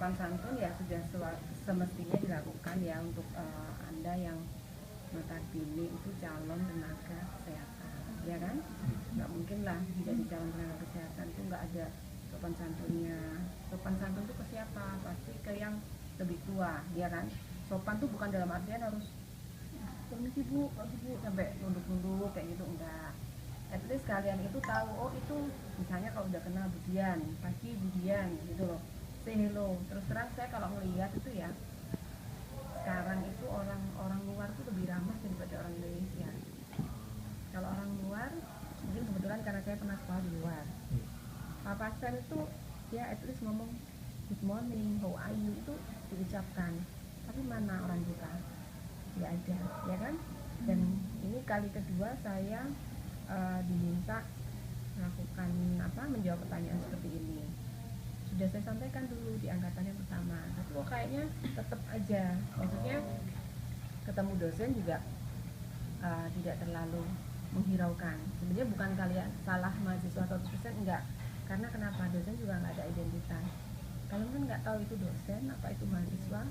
sopan santun ya sudah semestinya dilakukan ya untuk Anda yang notabene itu calon tenaga kesehatan, ya kan? Nggak mungkin lah jadi calon tenaga kesehatan itu nggak ada sopan santunnya. Sopan santun itu ke siapa? Pasti ke yang lebih tua, ya kan? Sopan tuh bukan dalam artian harus permisi bu, sampai nunduk-nunduk kayak gitu, enggak. At least kalian itu tahu, oh itu misalnya kalau udah kenal Budian, pagi Budian gitu loh, say hello. Terus terang saya kalau melihat itu ya, sekarang itu orang luar tuh lebih ramah daripada orang Indonesia. Kalau orang luar, mungkin kebetulan karena saya pernah sekolah di luar, papasan itu ya at least ngomong good morning, how are you itu diucapkan. Tapi mana orang kita? Nggak ada, ya kan? Dan ini kali kedua saya diminta melakukan menjawab pertanyaan seperti ini. Sudah saya sampaikan dulu di angkatan yang pertama, tapi kok kayaknya tetap aja, maksudnya ketemu dosen juga tidak terlalu menghiraukan. Sebenarnya bukan kalian salah mahasiswa 100%, enggak, karena kenapa, dosen juga nggak ada identitas. Kalian kan nggak tahu itu dosen apa itu mahasiswa,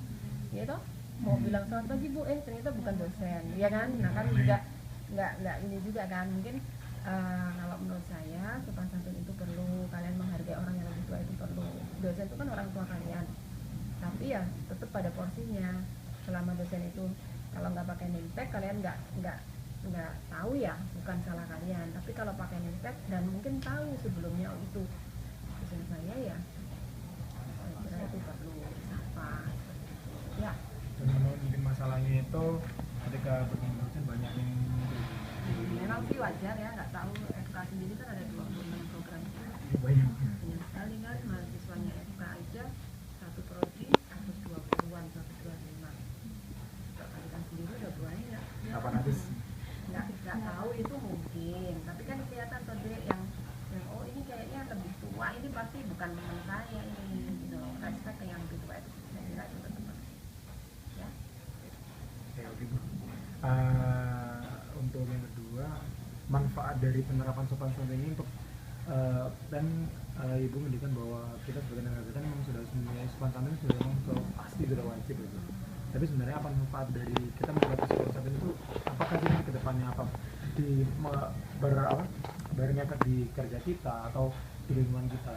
ya toh, mau bilang selamat pagi bu, ternyata bukan dosen, ya kan? Nah kan juga nggak ini juga kan, mungkin kalau menurut saya sopan santun itu perlu, kalian menghargai orang yang lebih tua itu perlu. Dosen itu kan orang tua kalian, tapi ya tetap pada porsinya. Selama dosen itu kalau nggak pakai name tag, kalian nggak tahu ya, bukan salah kalian. Tapi kalau pakai name tag dan mungkin tahu sebelumnya itu dosen saya, ya saya kira itu perlu disapa ya. Dan mungkin masalahnya itu ketika bertemu dosen banyak yang memang sih wajar ya, nggak tahu FK sendiri kan ada 26 program banyak sekali kan, mahasiswanya FK aja satu prodi 120-an, 125. Kalian sendiri udah banyak ya, kapan habis? Nggak tahu itu mungkin, tapi kan kelihatan tadi yang oh ini kayaknya lebih tua, ini pasti bukan teman saya ini gitu, respect ke yang lebih tua itu saya kira itu teman ya. Oke Bu. Untuk yang kedua, manfaat dari penerapan sopan santun ini untuk dan Ibu menunjukkan bahwa kita sebagai tenaga kesehatan memang sudah mempunyai sopan santun, sudah memang pasti sudah wajib gitu. Tapi sebenarnya apa manfaat dari kita menerapkan sopan santun itu? Apakah ini ke depannya berngefek di kerja kita atau di lingkungan kita?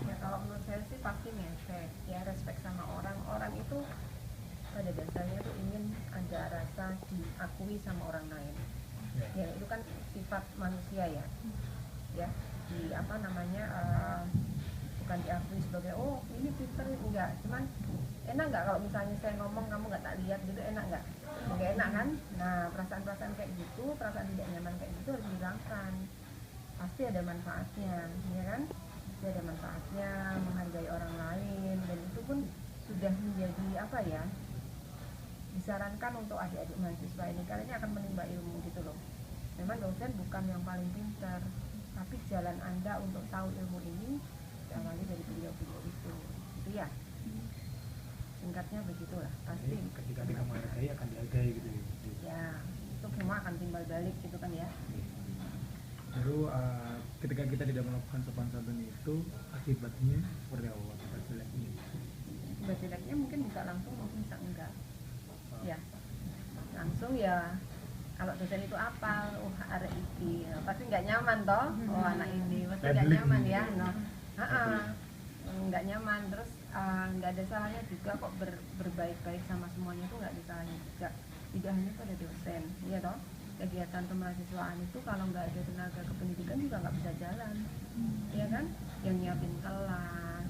Ya kalau menurut saya sih pasti ngefek ya, respect sama orang itu pada dasarnya tuh ingin ada rasa diakui sama orang lain. Ya itu kan sifat manusia ya, bukan diakui sebagai oh ini pinter, enggak, cuman enak nggak kalau misalnya saya ngomong kamu nggak tak lihat gitu, enak nggak enak kan. Nah perasaan kayak gitu, perasaan tidak nyaman kayak gitu harus dihilangkan. Pasti ada manfaatnya, ya kan? Pasti ada manfaatnya menghargai orang lain, dan itu pun sudah menjadi disarankan untuk adik-adik mahasiswa ini, kalian akan menimba ilmu gitu loh. Memang dosen bukan yang paling pintar, tapi jalan Anda untuk tahu ilmu ini diawali dari beliau-beliau itu ya. Singkatnya begitulah, pasti ketika kita menghargai akan dihargai gitu ya, itu semua akan timbal balik gitu kan ya. Lalu ketika kita tidak melakukan sopan santun itu akibatnya seperti apa? Akibat jeleknya? Akibat jeleknya mungkin bisa langsung, mungkin bisa enggak ya. Langsung ya, kalau dosen itu apa, arek iki, pasti nggak nyaman toh. Oh anak ini pasti nggak nyaman ya, nggak nyaman. Terus nggak ada salahnya juga kok berbaik-baik sama semuanya, itu nggak ada salahnya juga. Tidak hanya pada dosen, ya toh. Kegiatan kemahasiswaan itu kalau nggak ada tenaga kependidikan juga nggak bisa jalan, ya kan? Yang nyiapin kelas,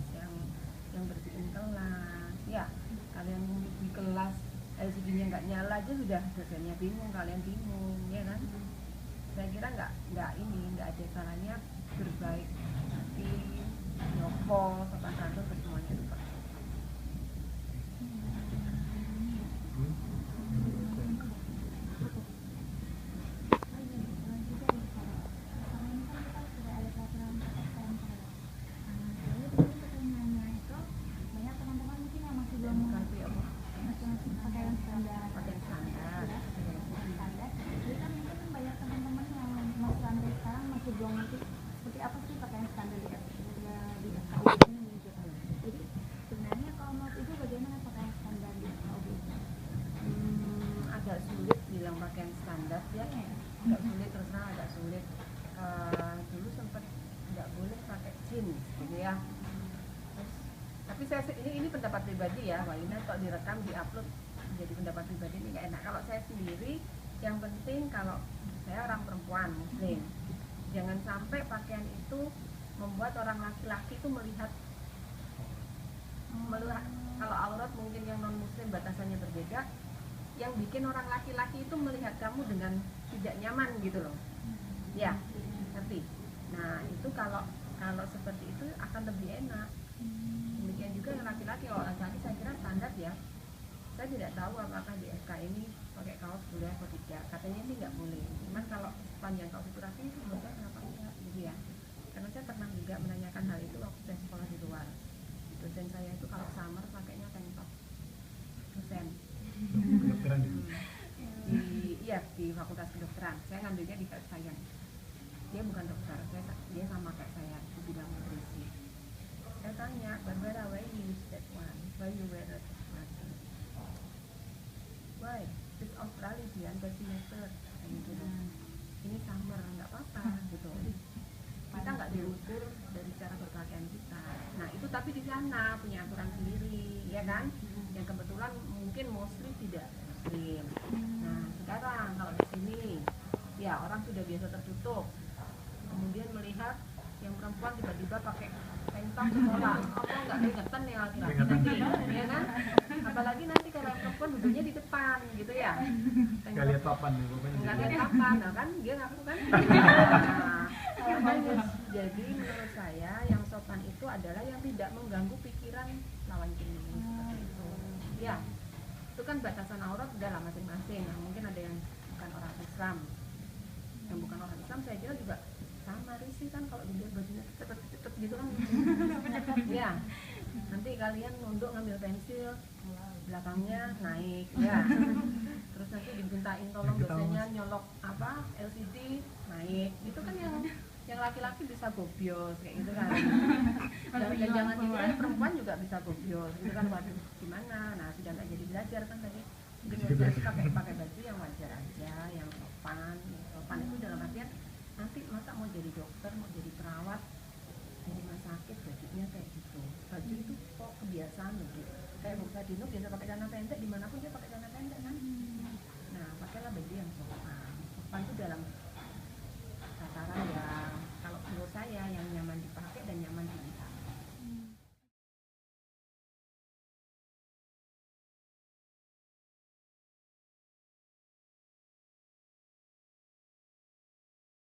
yang bersihin kelas, ya kalian di kelas LCD-nya nggak nyala aja sudah dosennya bingung, kalian bingung, ya kan? Saya kira nggak ada salahnya berbaik hati, nyopol, sopan santun ke semuanya itu Pak. Seperti apa sih pakaian standar di FKU ini? Jadi sebenarnya kalau bilang pakaian standar ya nggak sulit, terus terang agak sulit. Dulu sempat nggak boleh pakai jeans gitu ya. Terus, tapi saya ini pendapat pribadi ya, Wah ini kalau direkam diupload menjadi pendapat pribadi ini nggak enak. Kalau saya sendiri, yang penting kalau saya orang perempuan muslim, jangan sampai pakaian itu membuat orang laki-laki itu melihat kalau aurat mungkin yang non muslim batasannya berbeda, yang bikin orang laki-laki itu melihat kamu dengan tidak nyaman gitu loh ya, ngerti? Nah itu kalau seperti itu akan lebih enak. Demikian juga yang laki-laki, kalau laki-laki saya kira standar ya. Saya tidak tahu apakah di FK ini pakai kaos boleh atau tidak, katanya ini nggak boleh, cuman kalau panjang kaos itu rapi itu boleh, kenapa enggak gitu ya. Karena saya pernah juga menanyakan hal itu waktu saya sekolah di luar. Dosen saya itu kalau summer pakainya tank top, dosen Kedokteran gitu. di fakultas kedokteran. Saya ngambilnya di health science. Dia bukan dokter, dia sama kayak saya di bidang nutrisi. Saya tanya, Barbara, why you use that one? Why you wear that one? Why? It's Australia dia udah semester gitu. Ini summer, nggak apa-apa gitu. Kita nggak diukur dari cara berpakaian kita. Nah itu tapi di sana punya aturan sendiri, ya kan? Yang kebetulan mungkin mostly tidak muslim. Nah sekarang kalau di sini, ya orang sudah biasa tertutup, kemudian melihat yang perempuan tiba-tiba pakai tank top sekolah, apa nggak keringetan ya laki-laki nanti, ya kan? Apalagi nanti kalau yang perempuan duduknya di depan, gitu ya? Nggak lihat papan nih, pokoknya. Nggak lihat papan, nah kan? Dia ngaku kan? Jadi menurut saya yang sopan itu adalah yang tidak mengganggu pikiran lawan jenis seperti itu. Ya, itu kan batasan aurat udah lah masing-masing. Nah, mungkin ada yang bukan orang Islam, yang bukan orang Islam saya kira juga sama risih kan kalau dilihat bajunya cepet-cepet gitu kan. Ya, nanti kalian nunduk ngambil pensil, belakangnya naik, ya. Terus nanti dimintain tolong dosennya nyolok apa LCD naik, itu kan yang laki-laki bisa gobios kayak gitu kan. Dan jangan dikira perempuan juga bisa gobios gitu kan, waduh gimana. Nah sudah nggak jadi belajar kan tadi, mungkin pakai baju yang wajar aja, yang sopan. Sopan itu dalam artian nanti masa mau jadi dokter, mau jadi perawat di rumah sakit bajunya kayak gitu. Baju itu kok kebiasaan gitu, kayak Bu Sadino biasa pakai